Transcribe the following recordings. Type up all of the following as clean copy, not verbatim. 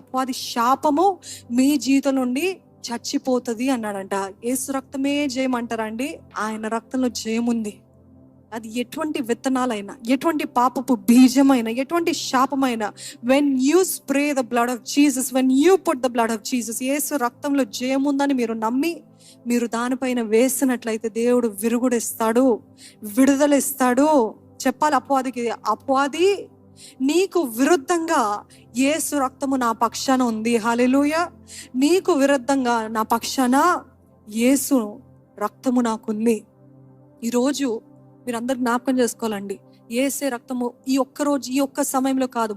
అపవాది శాపము మీ జీవితం నుండి చచ్చిపోతుంది అన్నాడంట. యేసు రక్తమే జయం అంటారండి. ఆయన రక్తంలో జయం ఉంది. అది ఎటువంటి విత్తనాలైనా, ఎటువంటి పాపపు బీజమైనా, ఎటువంటి శాపమైనా, when you spray the blood of Jesus, when you put the blood of Jesus, యేసు రక్తంలో జయం ఉందని మీరు నమ్మి మీరు దానిపైన వేసినట్లయితే దేవుడు విరుగుడిస్తాడు, విడుదల ఇస్తాడు. చెప్పాలి అపవాదికి, అపవాది నీకు విరుద్ధంగా యేసు రక్తము నా పక్షాన ఉంది. హల్లెలూయా. నీకు విరుద్ధంగా నా పక్షాన యేసు రక్తము నాకుంది. ఈరోజు మీరందరూ జ్ఞాపకం చేసుకోవాలండి. యేసే రక్తము ఈ ఒక్క రోజు, ఈ ఒక్క సమయంలో కాదు,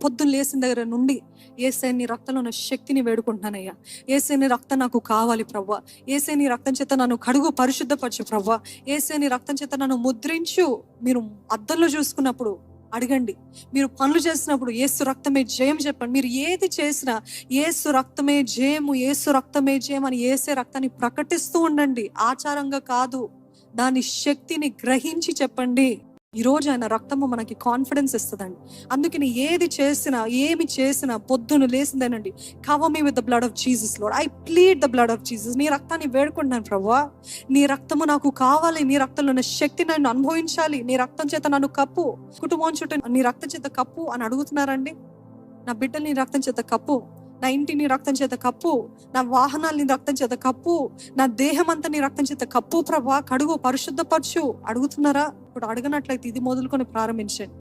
పొద్దున్న లేచిన దగ్గర నుండి యేసే నీ రక్తంలో ఉన్న శక్తిని వేడుకుంటున్నానయ్యా. యేసే నీ రక్తం నాకు కావాలి ప్రవ్వా. యేసే నీ రక్తం చేత నన్ను కడుగు, పరిశుద్ధపరచు ప్రవ్వా. యేసే నీ రక్తం చేత నన్ను ముద్రించు. మీరు అద్దంలో చూసుకున్నప్పుడు అడగండి. మీరు పనులు చేసినప్పుడు యేసు రక్తమే జయం చెప్పండి. మీరు ఏది చేసినా యేసు రక్తమే జయము, యేసు రక్తమే జయం అని యేసే రక్తాన్ని ప్రకటిస్తూ ఉండండి. ఆచారంగా కాదు, దాని శక్తిని గ్రహించి చెప్పండి. ఈరోజు ఆయన రక్తము మనకి కాన్ఫిడెన్స్ ఇస్తుందండి. అందుకని ఏది చేసినా, ఏమి చేసినా పొద్దున లేసిందేనండి, cover me with the blood of Jesus Lord. I plead the blood of Jesus. నీ రక్తాన్ని వేడుకుంటున్నాను ప్రభువా. నీ రక్తము నాకు కావాలి. నీ రక్తంలో ఉన్న శక్తి నన్ను అనుభవించాలి. నీ రక్తం చేత నన్ను కప్పు, కుటుంబం చుట్టూ నీ రక్తం చేత కప్పు అని అడుగుతున్నారండి. నా బిడ్డలు నీ రక్తం చేత కప్పు, నా ఇంటి నీ రక్తం చేత కప్పు, నా వాహనాలు నీ రక్తం చేత కప్పు, నా దేహం అంతా నీ రక్తం చేత కప్పు ప్రభా, కడుగు, పరిశుద్ధపరచు అడుగుతున్నారా? ఇప్పుడు అడగనట్లయితే ఇది మొదలుకొని ప్రారంభించండి.